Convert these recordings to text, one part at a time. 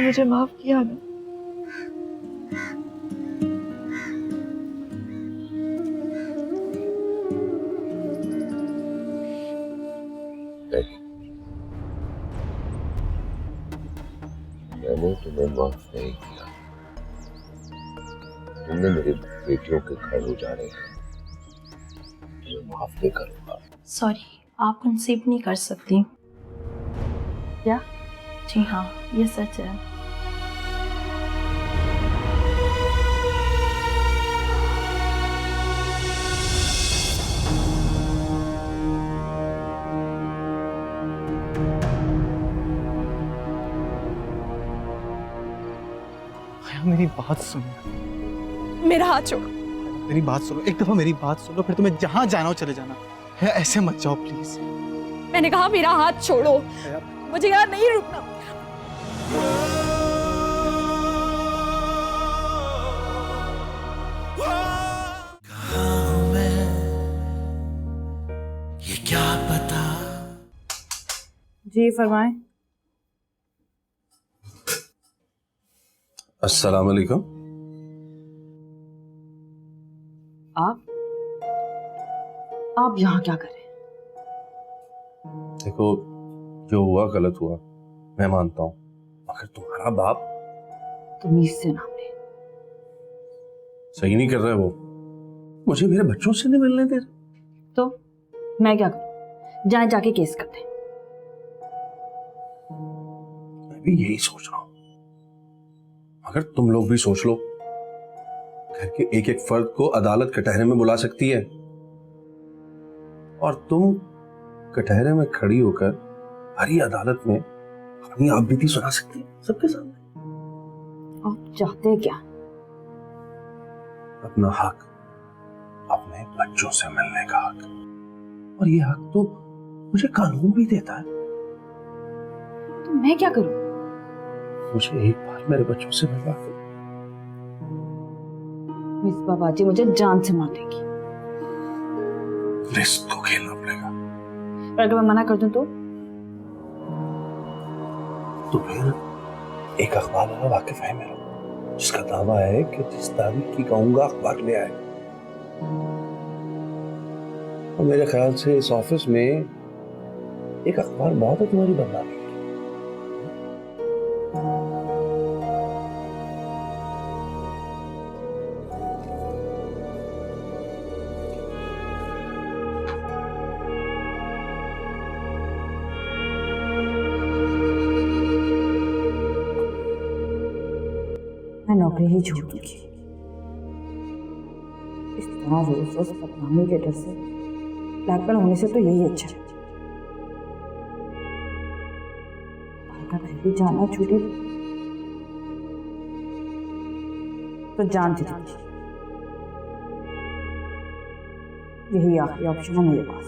मुझे माफ किया ना। मैंने तुम्हें माफ नहीं किया। तुमने मेरी बेटियों के घर उजाड़े हैं, तुम्हें माफ नहीं करूंगा। सॉरी, आप कंसीव नहीं कर सकती। क्या? जी हाँ, ये सच है। मेरी बात सुनो। मेरा हाथ छोड़ो। मेरी बात सुनो, एक दफा मेरी बात सुनो, फिर तुम्हें जहां जाना हो चले जाना। है ऐसे मत जाओ प्लीज। मैंने कहा मेरा हाथ छोड़ो, मुझे यहाँ नहीं रुकना। ये क्या पता। जी फरमाएं। अस्सलाम वालेकुम। आप यहाँ क्या कर रहे हैं? देखो, जो हुआ गलत हुआ, मैं मानता हूँ, मगर तुम्हारा बाप तमीज से नाम ले। सही नहीं कर रहा है। वो मुझे मेरे बच्चों से नहीं मिलने दे रहा। तो मैं क्या करूं? जाए जाके केस कर दें। मैं भी यही सोच रहा हूँ, अगर तुम लोग भी सोच लो, घर के एक एक फर्द को अदालत कटहरे में बुला सकती है और तुम कटहरे में खड़ी होकर हरी अदालत में अपनी आप बीती सुना सकती है सबके सामने। आप चाहते क्या? अपना हक, अपने बच्चों से मिलने का हक, और ये हक तो मुझे कानून भी देता है। तो मैं क्या करूं? मुझे एक बार मेरे बच्चों से मिलवा दो। मिस बाबाजी मुझे जान से मार देगी। रिस्क को खेलना पड़ेगा। पर अगर मैं मना कर दूं तो फिर एक अखबार वाला वाकिफ है मेरा, जिसका दावा है कि जिस तारीख की कहूंगा अखबार ले आए। और मेरे ख्याल से इस ऑफिस में एक अखबार बहुत है तुम्हारी बदनामी। मैं नौकरी ही छोड़ दूंगी। इस तरह रोज रोज बदनामी के डर से ब्लैकमेल होने से तो यही अच्छा है। अगर भी जाना छूटी तो जान चली जाएगी। यही आखिरी ऑप्शन है मेरे पास।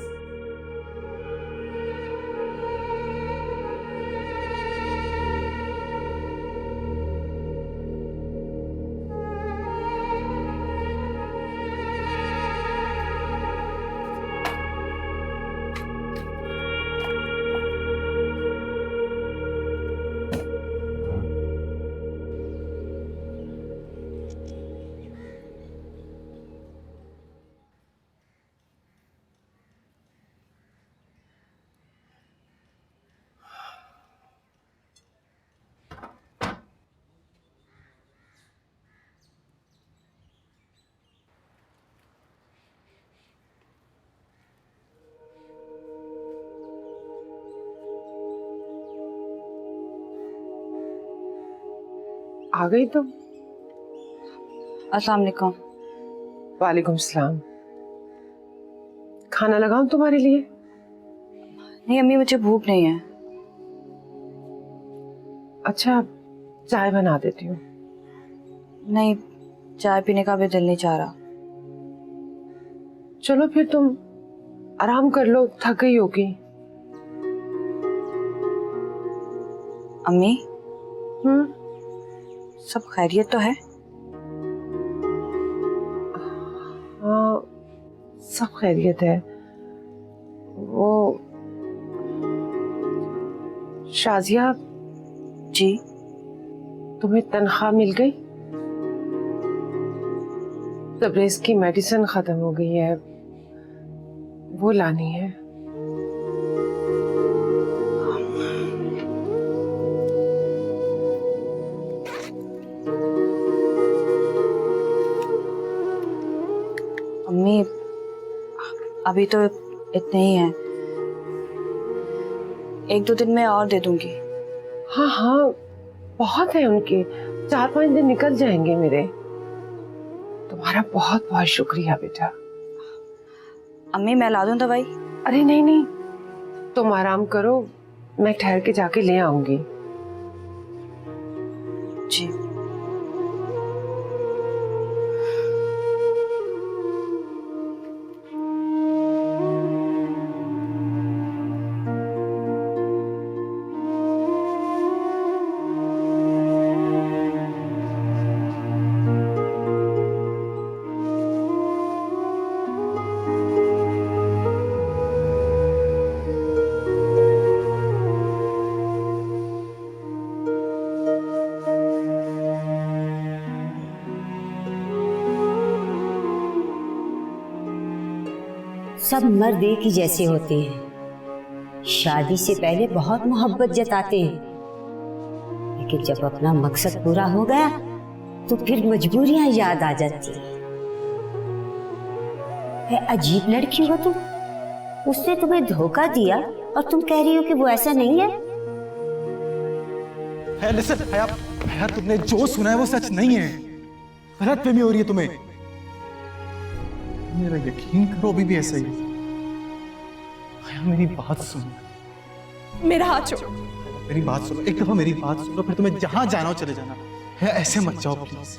आ गई तुम? अस्सलाम वालेकुम। वालेकुम सलाम। खाना लगाऊं तुम्हारे लिए? नहीं अम्मी, मुझे भूख नहीं है। अच्छा, चाय बना देती हूँ। नहीं, चाय पीने का भी दिल नहीं चाह रहा। चलो फिर तुम आराम कर लो, थक गई होगी। अम्मी, सब खैरियत तो है? हाँ, सब खैरियत है। वो जी? तुम्हें तनख्वाह मिल गई? तबरेज की मेडिसिन खत्म हो गई है, वो लानी है। अम्मी अभी तो इतने ही हैं, 1-2 दिन में और दे दूंगी। हाँ हाँ, बहुत है उनके, 4-5 दिन निकल जाएंगे मेरे। तुम्हारा बहुत बहुत शुक्रिया बेटा। अम्मी मैं ला दूं दवाई? अरे नहीं नहीं, तुम आराम करो, मैं ठहर के जाके ले आऊंगी। जी। सब मर्द एक ही जैसे होते हैं, शादी से पहले बहुत मोहब्बत जताते हैं, लेकिन जब अपना मकसद पूरा हो गया तो फिर मजबूरियां याद आ जाती है। अजीब लड़की हो तुम, उसने तुम्हें धोखा दिया और तुम कह रही हो कि वो ऐसा नहीं है। लिसन हया, तुमने जो सुना है वो सच नहीं है, गलतफहमी हो रही है तुम्हें। मेरा यकीन करो, अभी भी ऐसा ही है। हया मेरी बात सुनो, मेरा हाथ छोड़ो। मेरी बात सुनो, एक दफा मेरी बात सुनो, फिर तुम्हें जहां जाना हो चले जाना। हया ऐसे मत जाओ प्लीज।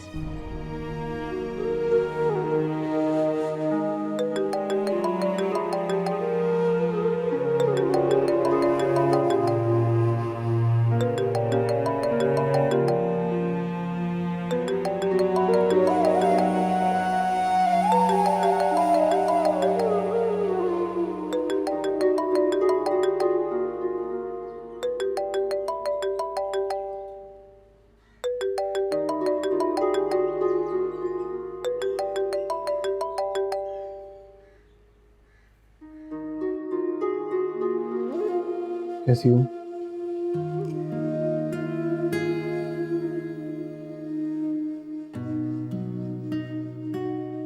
कैसी हो?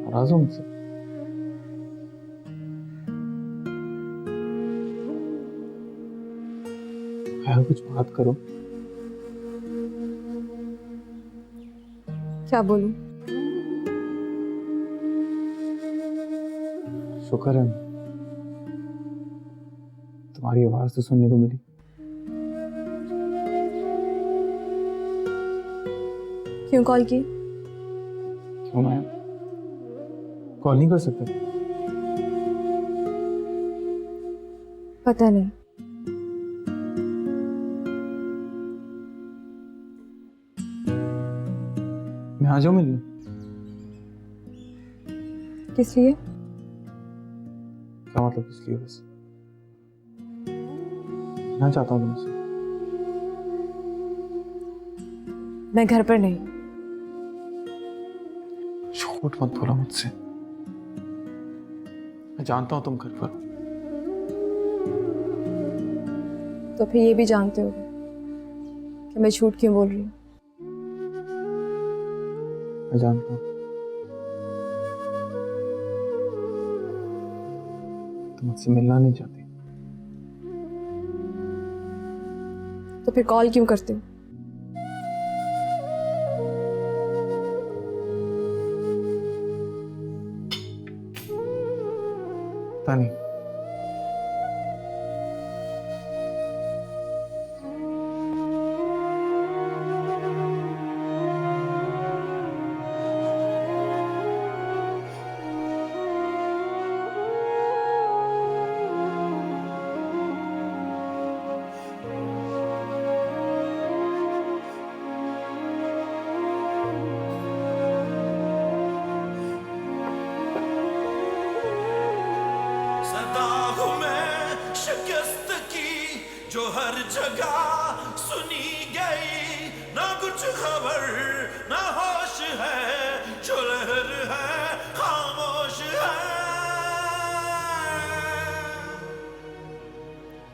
नाराज हो मुझसे? कुछ बात करो। क्या बोलूं? शुक्र है तुम्हारी आवाज तो सुनने को मिली। क्यों कॉल की? क्यों मैं कॉल नहीं कर सकता? पता नहीं। मैं आ जाऊं मिलने? किस लिए? क्या मतलब किस लिए? बस मैं चाहता हूँ तुमसे। मैं घर पर नहीं। झूठ मत बोलो मुझसे, मैं जानता हूं तुम घर पर हो। तो फिर ये भी जानते हो कि मैं झूठ क्यों बोल रही हूँ। मैं जानता हूं तुम मुझसे मिलना नहीं चाहती। तो फिर कॉल क्यों करते हो? पता नहीं, सदा हूं मैं शिकस्त की जो हर जगह सुनी गई, ना कुछ खबर ना होश है, जो लहर है खामोश है।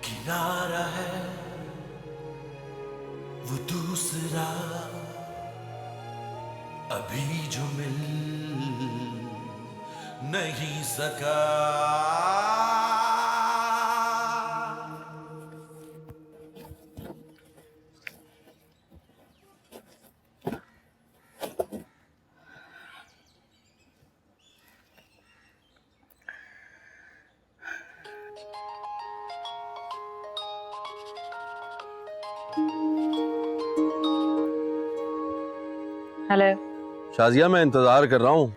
किनारा है वो दूसरा अभी जो मिल नहीं सका। हेलो। शाजिया, मैं इंतजार कर रहा हूँ।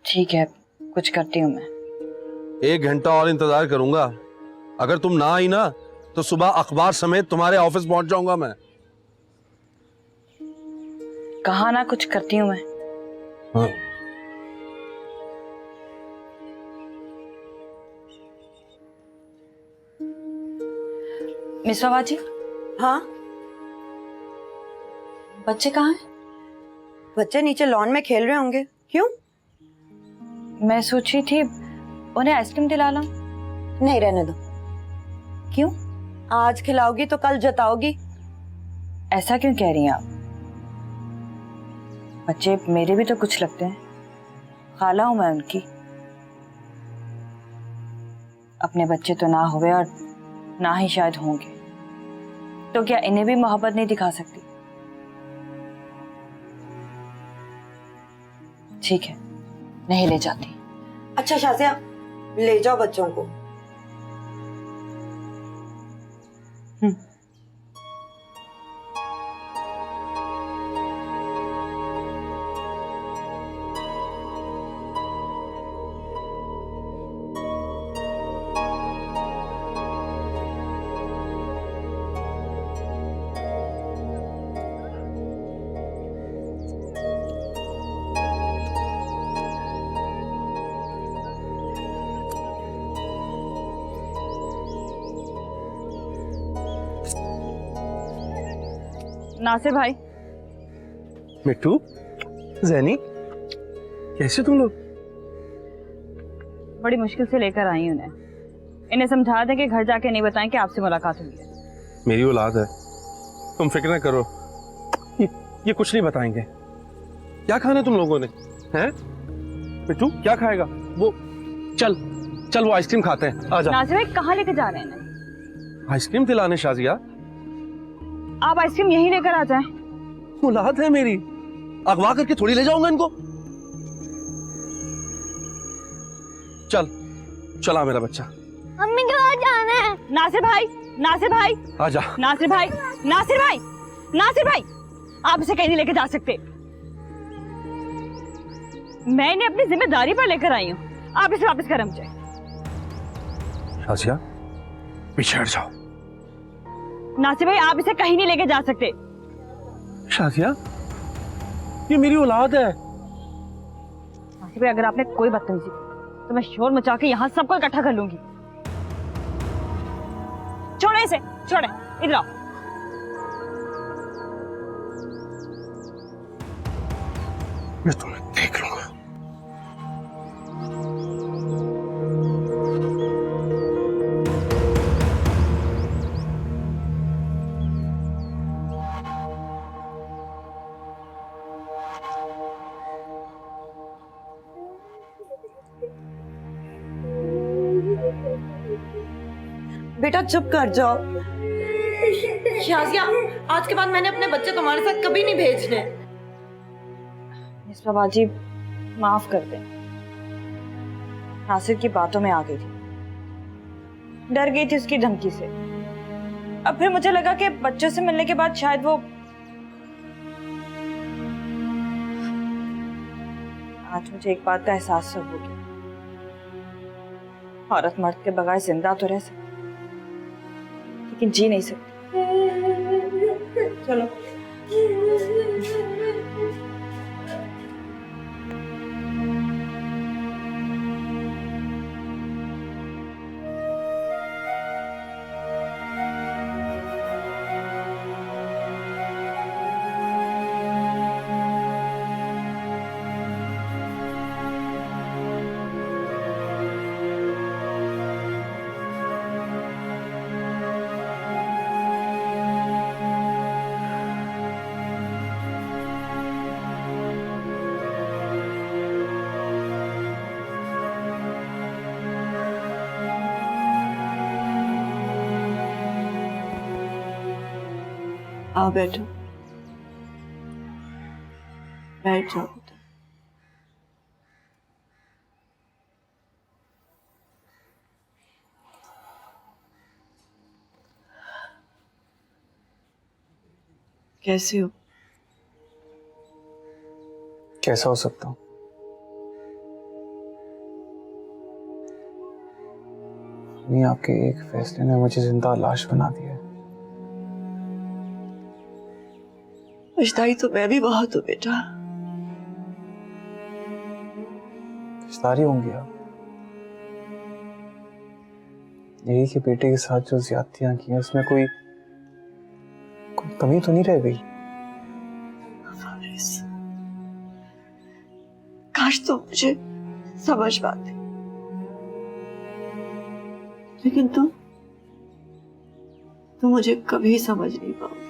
ठीक है, कुछ करती हूँ मैं। 1 घंटा और इंतजार करूंगा। अगर तुम ना आई ना तो सुबह अखबार समेत तुम्हारे ऑफिस पहुंच जाऊंगा मैं। कहा ना कुछ करती हूँ मैं। हाँ। मिस बाबाजी। हाँ, बच्चे कहाँ हैं? बच्चे नीचे लॉन में खेल रहे होंगे। क्यों? मैं सोच रही थी उन्हें आइसक्रीम दिला लाऊं। नहीं, रहने दो। क्यों? आज खिलाओगी तो कल जताओगी। ऐसा क्यों कह रही हैं आप? बच्चे मेरे भी तो कुछ लगते हैं, खाला हूं मैं उनकी। अपने बच्चे तो ना हुए और ना ही शायद होंगे, तो क्या इन्हें भी मोहब्बत नहीं दिखा सकती? ठीक है, नहीं ले जाती। अच्छा शाजिया, ले जाओ बच्चों को। नासिर भाई। मिट्टू, जैनी, कैसे तुम लोग? बड़ी मुश्किल से लेकर आई उन्हें। इन्हें समझा दें कि घर जाके नहीं बताएं कि आपसे मुलाकात हुई है। मेरी औलाद है, तुम फिक्र न करो। ये कुछ नहीं बताएंगे। क्या खाना तुम लोगों ने? हैं? मिट्टू क्या खाएगा वो? चल चल, वो आइसक्रीम खाते हैं। आजा। नासिर भाई कहाँ लेके जा रहे हैं इन्हें? आइसक्रीम दिलाने। शाजिया, आप आइसक्रीम यहीं लेकर आ जाएं। औलाद है मेरी, अगवा करके थोड़ी ले जाऊंगा इनको। चल चला मेरा बच्चा। मम्मी के पास जाना है। नासिर भाई, नासिर भाई, आजा। नासिर भाई, नासिर भाई, नासिर भाई, आप इसे कहीं नहीं लेके जा सकते। मैं इन्हें अपनी जिम्मेदारी पर लेकर आई हूँ। आप इसे वापस कर मुझे। शाजिया, पीछे हट जाओ। नासिर भाई, आप इसे कहीं नहीं लेके जा सकते। शाजिया, ये मेरी औलाद है। नासिर भाई, अगर आपने कोई बदतमीजी की तो मैं शोर मचा के यहाँ सबको इकट्ठा कर लूंगी। छोड़े इसे, छोड़े, इधर आओ। मैं तुम्हें देख लूंगा। बेटा चुप कर जाओ। शाजिया, आज के बाद मैंने अपने बच्चे तुम्हारे साथ कभी नहीं भेजने। मिस बाबाजी, माफ कर दें। नासिर की बातों में आ गई थी, डर गई थी उसकी धमकी से। अब फिर मुझे लगा कि बच्चों से मिलने के बाद शायद वो, आज मुझे एक बात का एहसास हो गया। औरत मर्द के बगैर जिंदा तो रह सकती लेकिन जी नहीं सकती। चलो। आओ बैठो, बैठ जाओ बेटा। कैसे हो? कैसा हो सकता हूँ? नहीं, आपके एक फैसले ने मुझे जिंदा लाश बना दिया है। पछताई तो मैं भी बहुत हूँ बेटा। पछता रही होंगी आप? यही कि बेटे के साथ जो ज्यादतियां की हैं उसमें कोई कमी तो नहीं रह गई? काश तुम मुझे समझ पाते, लेकिन तुम मुझे कभी समझ नहीं पाओगे।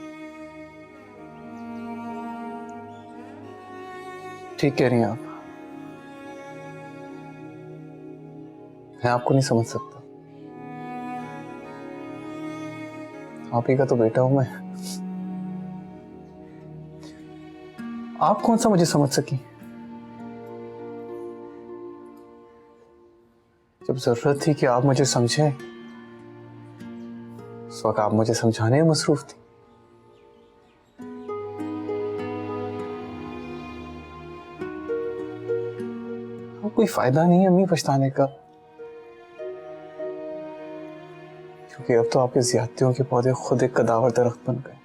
ठीक कह रही हैं आप। मैं आपको नहीं समझ सकता। आप ही का तो बेटा हूं मैं। आप कौन सा मुझे समझ सकी? जब जरूरत थी कि आप मुझे समझें, उस वक्त आप मुझे समझाने में मसरूफ थी। अब कोई फायदा नहीं है अम्मी पछताने का, क्योंकि अब तो आपके ज्यादतियों के पौधे खुद एक कदावर दरख्त बन गए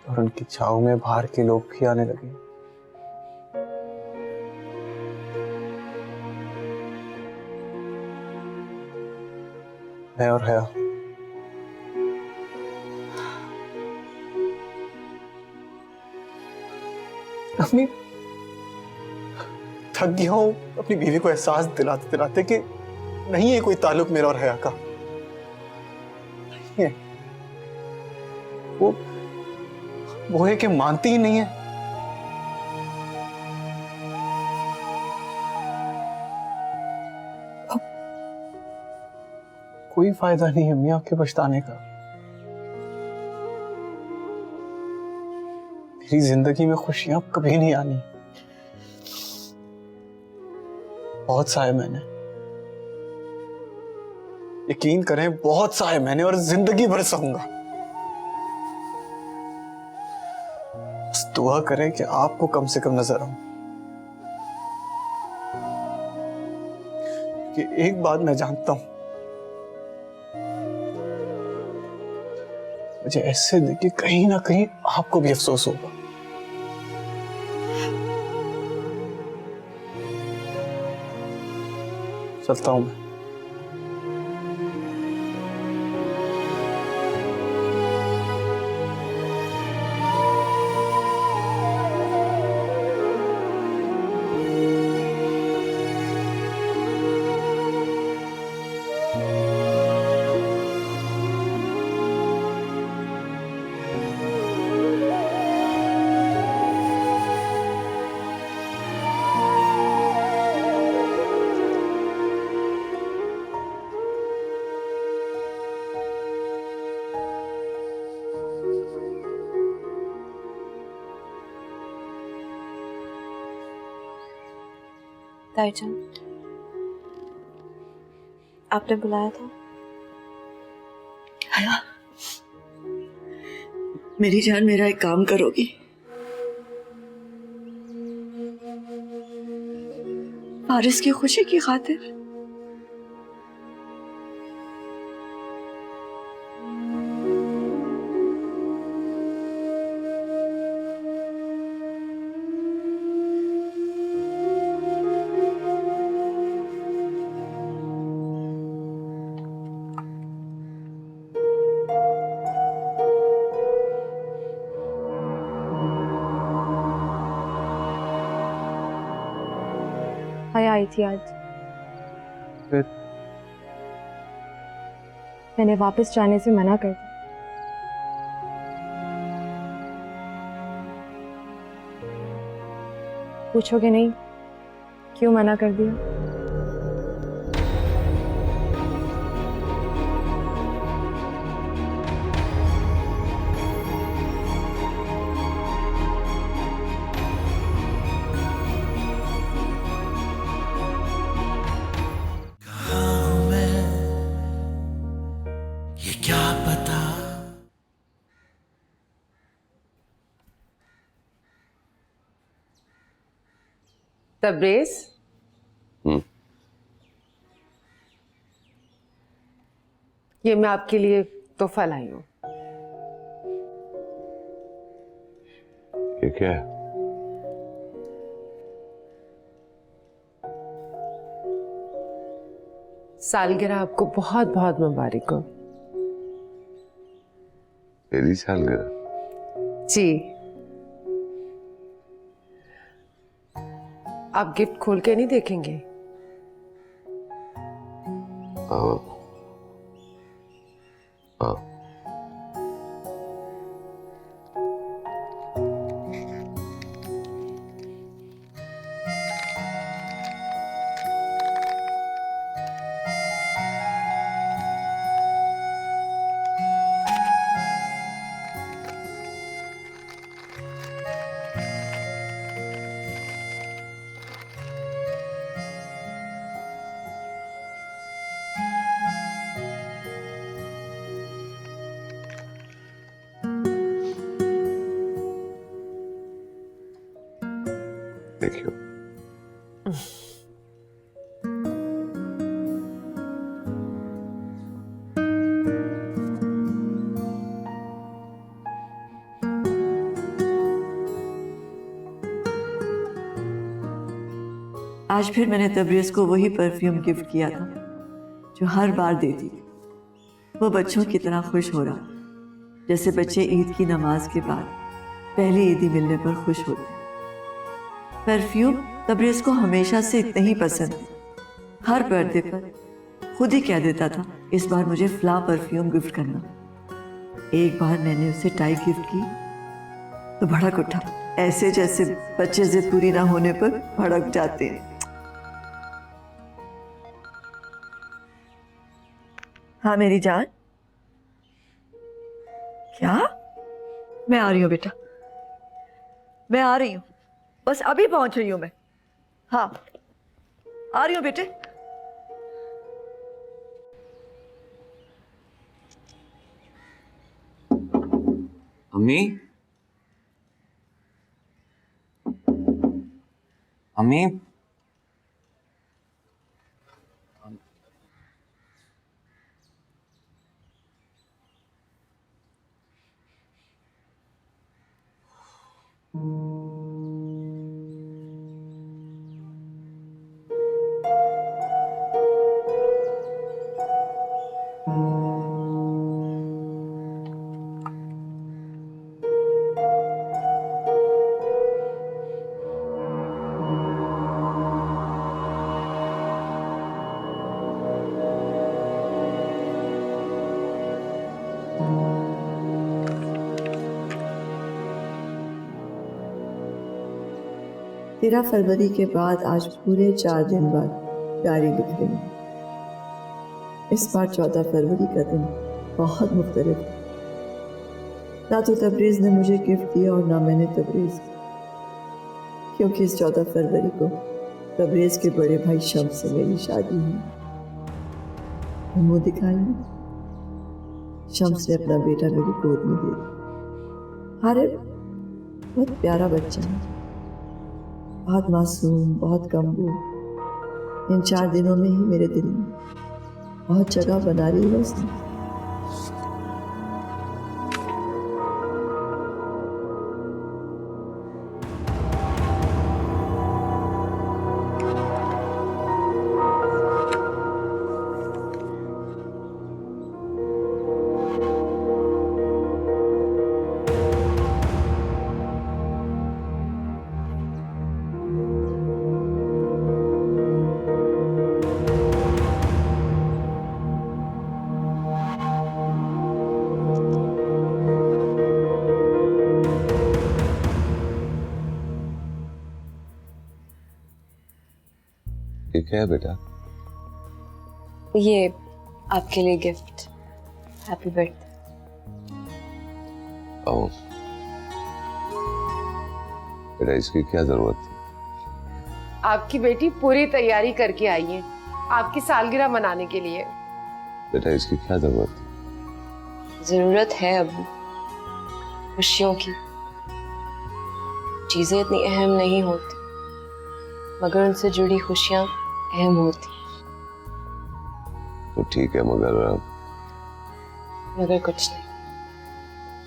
और उनकी छांव में बाहर के लोग भी आने लगे। मैं और हया अपनी थक गया हूं अपनी बीवी को एहसास दिलाते दिलाते कि नहीं है कोई ताल्लुक मेरा और हया का। नहीं है। वो है कि मानती ही नहीं है। अब कोई फायदा नहीं है अम्मी आपके पछताने का। मेरी जिंदगी में खुशियां कभी नहीं आनी। बहुत सहा मैंने, यकीन करें बहुत सहा मैंने, और जिंदगी भर सहूंगा। बस दुआ करें कि आपको कम से कम नजर आऊं। कि एक बात मैं जानता हूं, मुझे ऐसे देख के कहीं ना कहीं आपको भी अफसोस होगा। चलता हूं मैं। ताईजान, आपने बुलाया था? हया, मेरी जान मेरा एक काम करोगी? फारिस की खुशी की खातिर। हया आई थी आज। फिर? मैंने वापस जाने से मना कर दिया। पूछोगे नहीं क्यों मना कर दिया? तब्रेज, ये मैं आपके लिए तोहफा लाई हूँ। ये क्या है? सालगिरह आपको बहुत बहुत मुबारक हो। मेरी सालगिरह? जी। आप गिफ्ट खोल के नहीं देखेंगे? हाँ हाँ। देखियो। आज फिर मैंने तबरेज को वही परफ्यूम गिफ्ट किया था जो हर बार देती थी। वो बच्चों की तरह खुश हो रहा, जैसे बच्चे ईद की नमाज के बाद पहली ईदी मिलने पर खुश होते। परफ्यूम तबरेज को हमेशा से इतना ही पसंद है। हर बर्थडे पर खुद ही कह देता था इस बार मुझे फ्ला परफ्यूम गिफ्ट करना। एक बार मैंने उसे टाई गिफ्ट की तो भड़क उठा, ऐसे जैसे बच्चे जिद पूरी ना होने पर भड़क जाते हैं। हाँ मेरी जान, क्या? मैं आ रही हूँ बेटा, मैं आ रही हूँ, बस अभी पहुंच रही हूँ मैं। हाँ आ रही हूँ बेटे। अम्मी, अम्मी, तेरह फरवरी के बाद आज पूरे 4 दिन बाद डायरी लिख रही हूँ। इस बार 14 फरवरी का दिन बहुत मुख्तलिफ था। ना तो तबरेज ने मुझे गिफ्ट दिया और ना मैंने तबरेज, क्योंकि इस 14 फरवरी को तबरेज के बड़े भाई शम्स से मेरी शादी हुई। मुँह दिखाई, शम्स ने अपना बेटा मेरी गोद में दे दिया। हारिब बहुत प्यारा बच्चा है, बहुत मासूम, बहुत कमबू। इन 4 दिनों में ही मेरे दिल में बहुत जगह बना रही है उसने। ये क्या है बेटा? ये आपके लिए गिफ्ट। Happy birthday. ओह बेटा, इसकी क्या जरूरत थी? आपकी बेटी पूरी तैयारी करके आई है आपकी सालगिरह मनाने के लिए। बेटा इसकी क्या जरूरत थी? जरूरत है अब खुशियों की। चीजें इतनी अहम नहीं होती, मगर उनसे जुड़ी खुशियां अहम होती हैं। तो ठीक है, मगर कुछ नहीं।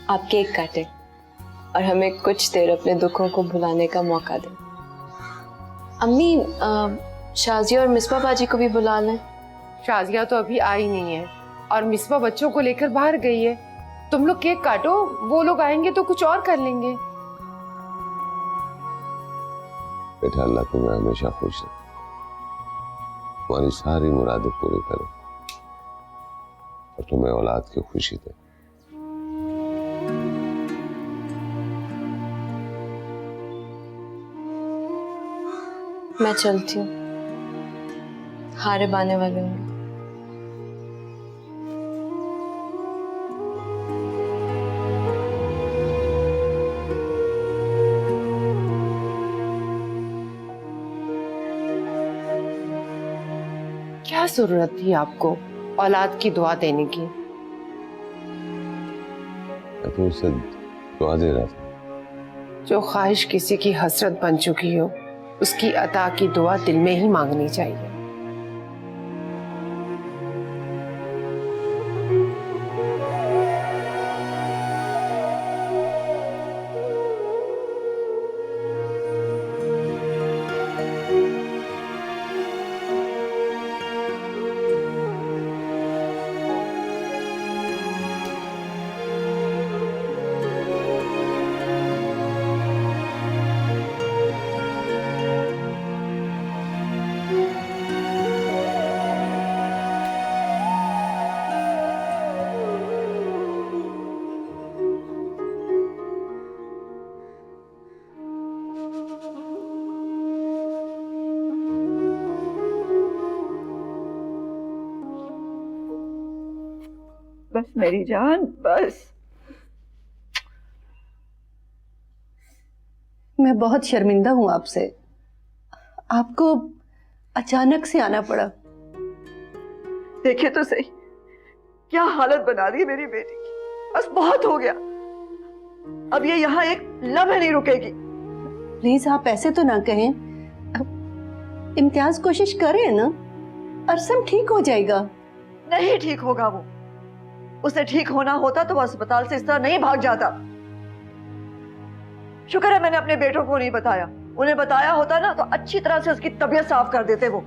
आप केक काटें और हमें कुछ देर अपने दुखों को भुलाने का मौका दें। अम्मी, शाजिया और मिसबा बाजी को भी बुला लें। शाजिया तो अभी आई नहीं है और मिसबा बच्चों को लेकर बाहर गई है। तुम लोग केक काटो, वो लोग आएंगे तो कुछ और कर लेंगे। बेटा, अल्लाह तुम्हें हमेशा खुश रखे, तुम्हारी सारी मुरादें पूरी करे और तुम्हें औलाद की खुशी दे। मैं चलती हूँ, हारिब आने वाले होंगे। क्या जरूरत थी आपको औलाद की दुआ देने की? मैं तो उसे दुआ दे रहा था। जो ख्वाहिश किसी की हसरत बन चुकी हो, उसकी अता की दुआ दिल में ही मांगनी चाहिए। बस मेरी जान, बस। मैं बहुत शर्मिंदा हूं आपसे। आपको अचानक से आना पड़ा। देखिए तो सही क्या हालत बना दी मेरी बेटी की। बस बहुत हो गया, अब ये यहाँ एक लम्हा नहीं रुकेगी। प्लीज आप ऐसे तो ना कहें। इम्तियाज कोशिश करे ना, अरसम ठीक हो जाएगा। नहीं ठीक होगा वो। उसे ठीक होना होता तो वो अस्पताल से इस तरह नहीं भाग जाता। शुक्र है मैंने अपने बेटों को नहीं बताया। उन्हें बताया होता ना तो अच्छी तरह से उसकी तबीयत साफ कर देते वो।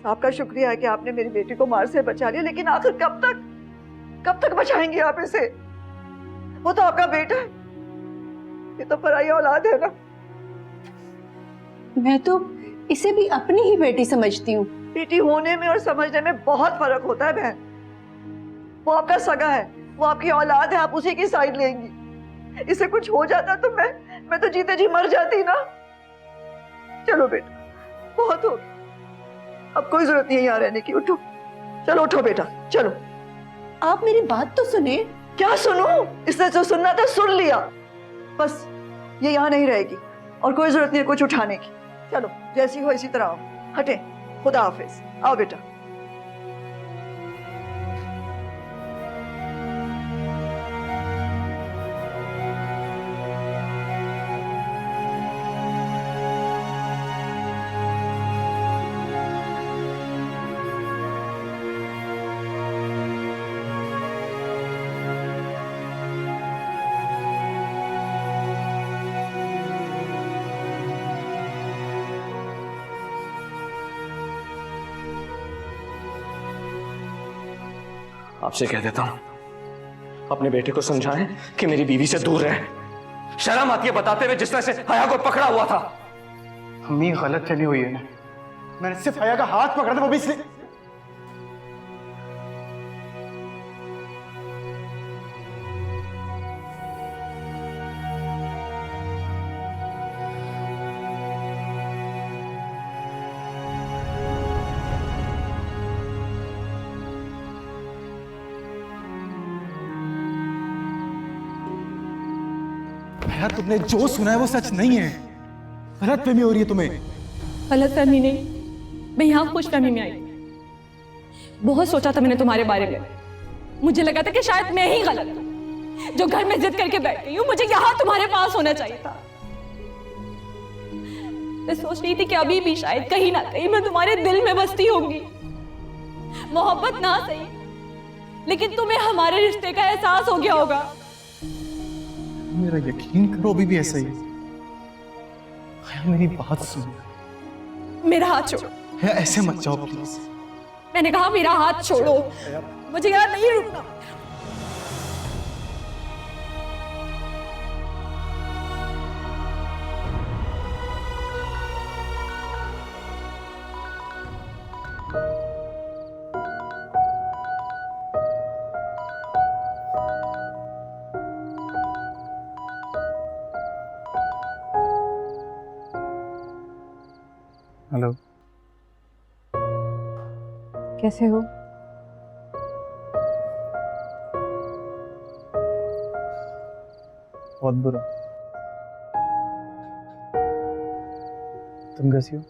आपका शुक्रिया है कि आपने मेरी बेटी को मार से बचा लिया, लेकिन आखिर कब तक बचाएंगे आप इसे? वो तो आपका बेटा है, ये तो पराई औलाद है ना। मैं तो इसे भी अपनी ही बेटी समझती हूँ। बेटी होने में और समझने में बहुत फर्क होता है बहन। वो आपका सगा है, वो आपकी औलाद है, आप उसी की साइड लेंगी। इसे कुछ हो जाता तो मैं तो जीते जी मर जाती ना। चलो बेटा, बहुत हो गया, अब कोई जरूरत नहीं है यहाँ रहने की। उठो, चलो उठो बेटा, चलो। आप मेरी बात तो सुने। क्या सुनूं? इसने जो सुनना था सुन लिया। बस ये यहाँ नहीं रहेगी और कोई जरूरत नहीं है कुछ उठाने की। चलो, जैसी हो इसी तरह आओ। हटे, खुदा हाफिज। आओ बेटा। आपसे कह देता हूं, अपने बेटे को समझाएं कि मेरी बीवी से दूर रहे। शर्म आती है बताते हुए जिस तरह से हया को पकड़ा हुआ था। अम्मी गलत फहमी हुई है ना, मैंने सिर्फ हया का हाथ पकड़ा था, वो भी इसलिए। तुमने जो सुना है वो सच नहीं है। गलतफहमी हो रही है तुम्हें। गलतफहमी नहीं, मैं यहाँ खुशफहमी में आई। बहुत सोचा था मैंने तुम्हारे बारे में। मुझे लगा था कि शायद मैं ही गलत हूँ जो घर में जिद करके बैठ गई हूँ। मुझे यहाँ तुम्हारे पास होना चाहिए था। मैं सोच रही थी कि अभी भी शायद कहीं ना कहीं मैं तुम्हारे दिल में बसती होंगी। मोहब्बत ना सही, लेकिन तुम्हें हमारे रिश्ते का एहसास हो गया होगा। मेरा यकीन करो, अभी भी ऐसा ही है। हाया, मेरी बात सुनो। मेरा हाथ छोड़ो। हाया, ऐसे मत जाओ प्लीज। मैंने कहा मेरा हाथ छोड़ो, मुझे यहाँ नहीं रुकना। हेलो, कैसे हो? बहुत बुरा। तुम कैसी हो?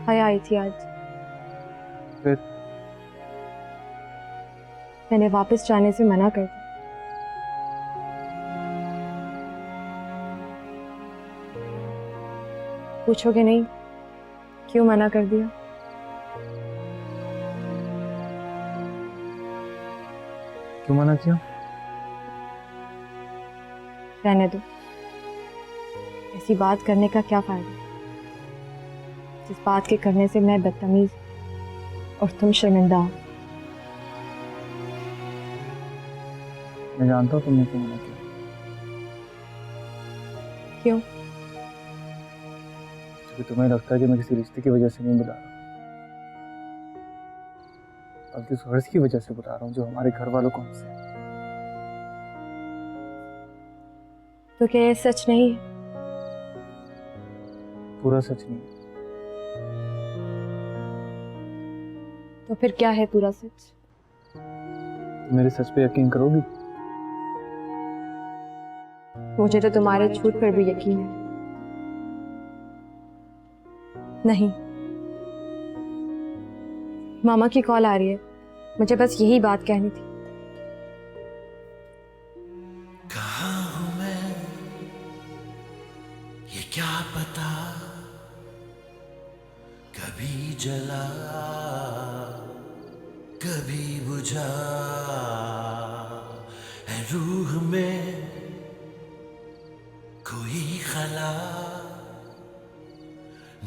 हाया आई थी आज। फिर मैंने वापस जाने से मना कर दिया। पूछोगे नहीं क्यों मना कर दिया? क्यों मना किया? रहने दो, ऐसी बात करने का क्या फायदा जिस बात के करने से मैं बदतमीज और तुम शर्मिंदा हो। मैं जानता हूँ तुमने क्यों मना किया। क्यों? क्योंकि तुम्हें लगता है कि मैं किसी रिश्ते की वजह से नहीं बुला रहा, बल्कि उस हर्ष की वजह से बुला रहा हूँ जो हमारे घर वालों को हमसे। तो क्या ये सच नहीं है? पूरा सच नहीं। तो फिर क्या है पूरा सच? तुम मेरे सच पे यकीन करोगी? मुझे तो तुम्हारे झूठ पर भी यकीन है। नहीं, मामा की कॉल आ रही है, मुझे बस यही बात कहनी थी। कहाँ हूँ मैं ये क्या पता, कभी जला कभी बुझा है रूह में कोई खला,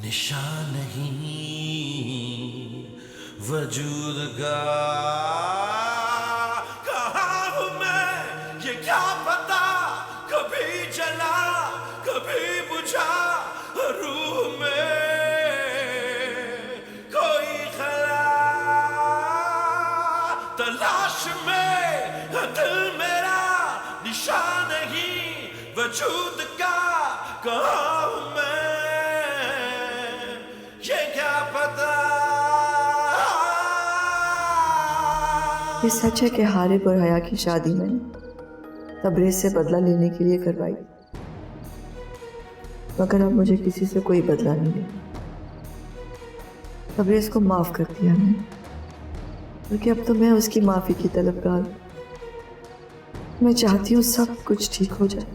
निशान नहीं वजूद का। कहाँ हूँ मैं ये क्या पता, कभी जला कभी बुझा रूह में कोई खला, तलाश में दिल मेरा निशान नहीं वजूद का। कहाँ हूँ मैं ये क्या पता। ये सच है कि हारिब और हया की शादी मैंने तबरेज से बदला लेने के लिए करवाई, मगर अब मुझे किसी से कोई बदला नहीं लेना। तबरेज को माफ कर दिया मैंने, क्योंकि अब तो मैं उसकी माफी की तलबगार हूं। मैं चाहती हूँ सब कुछ ठीक हो जाए।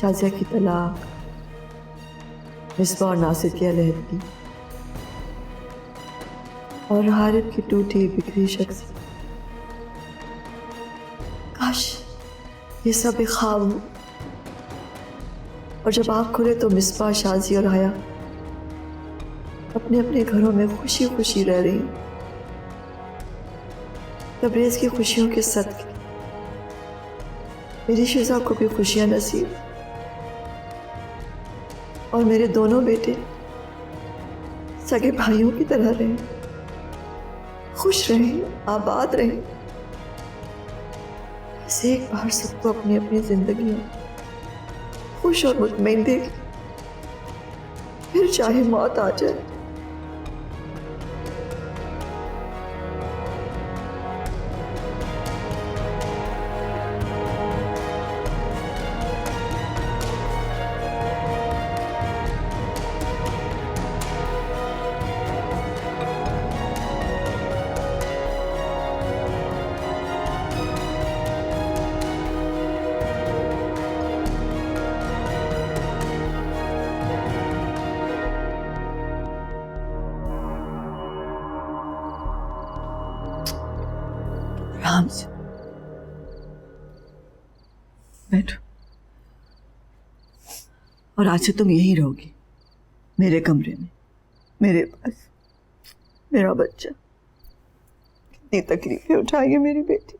शाजिया की तलाक, मिसबा और नासिर की अलहदगी और हारिब की टूटी बिखरी शख्सियत। काश ये सब एक ख्वाब हो और जब आँख खुले तो मिसबा, शाजी और हया अपने अपने घरों में खुशी खुशी रह रही। तबरेज की खुशियों के सदके मेरी शिजा को भी खुशियां नसीब और मेरे दोनों बेटे सगे भाइयों की तरह रहे, खुश रहे, आबाद रहे। बस एक बार सबको अपनी अपनी जिंदगी में खुश और मुतमईन देख, फिर चाहे मौत आ जाए। आराम से बैठो। और आज से तुम यहीं रहोगी, मेरे कमरे में, मेरे पास। मेरा बच्चा, कितनी तकलीफें उठाई है मेरी बेटी।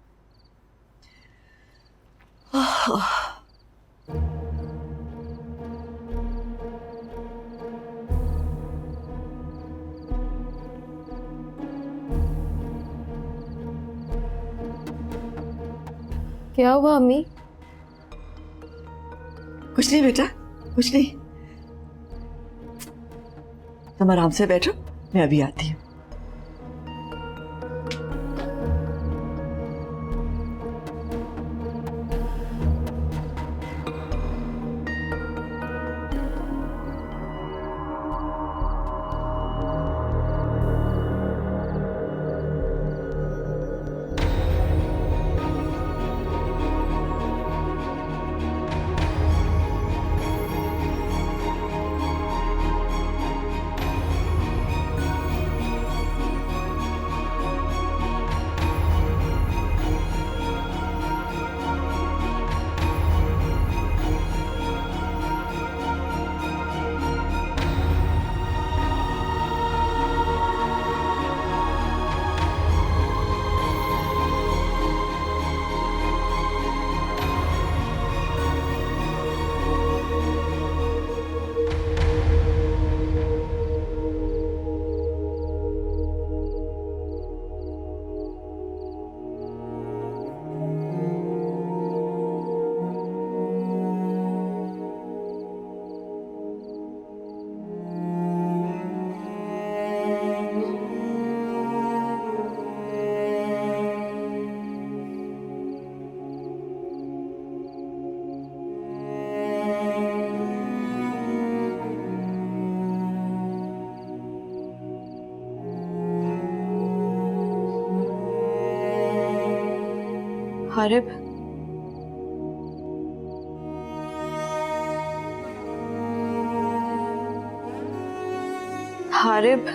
क्या हुआ अम्मी? कुछ नहीं बेटा, कुछ नहीं। तुम आराम से बैठो, मैं अभी आती हूँ। हारिब, हारिब,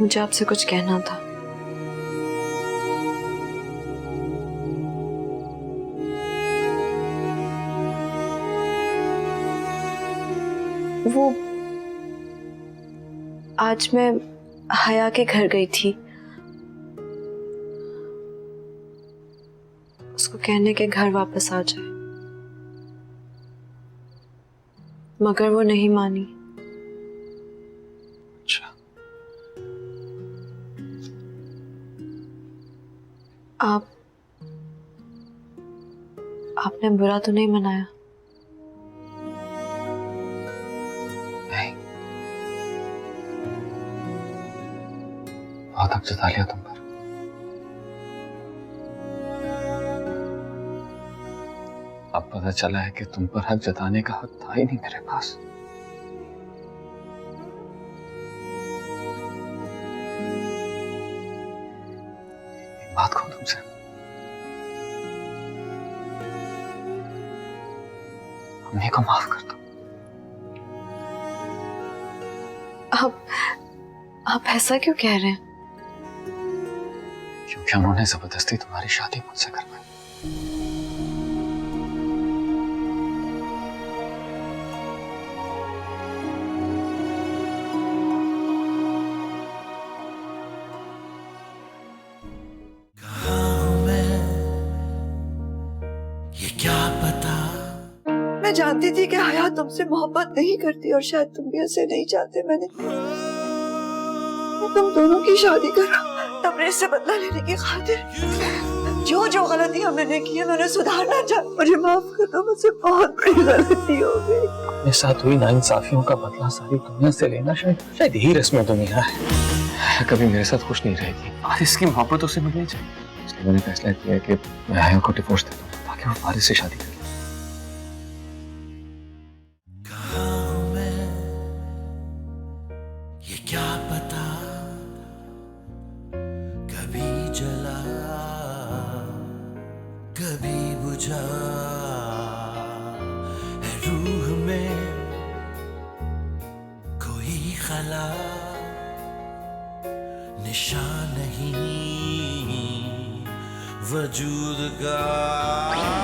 मुझे आपसे कुछ कहना था। वो आज मैं हया के घर गई थी, उसको कहने के घर वापस आ जाए, मगर वो नहीं मानी। आपने बुरा तो नहीं मनाया? नहीं, बहुत हक जता लिया तुम पर। अब पता चला है कि तुम पर हक जताने का हक था ही नहीं मेरे पास। एक बात कहूं तुमसे, अम्मी को माफ कर दो। आप ऐसा क्यों कह रहे हैं? क्योंकि उन्होंने जबरदस्ती तुम्हारी शादी मुझसे करवाई। मैं जानती थी कि हया तुमसे मोहब्बत नहीं करती और शायद तुम भी उसे नहीं चाहते। मैंने तुम दोनों की शादी करा तबरेज से बदला लेने की खातिर। जो जो गलतियां मैंने की है मैंने सुधारना चाहा। मुझे माफ कर दो, मुझसे बहुत बड़ी गलती हो गई। अपने साथ हुई नाइंसाफियों का बदला सारी दुनिया से लेना शायद यही रस्म दुनिया है। कभी मेरे साथ खुश नहीं रहेगी, आज इसकी मोहब्बत उसे मिलनी चाहिए। इसलिए मैंने फैसला किया कि मैं हया को डिवोर्स दे दूं ताकि वो फारिस से शादी करे। चला निशान नहीं वजूद का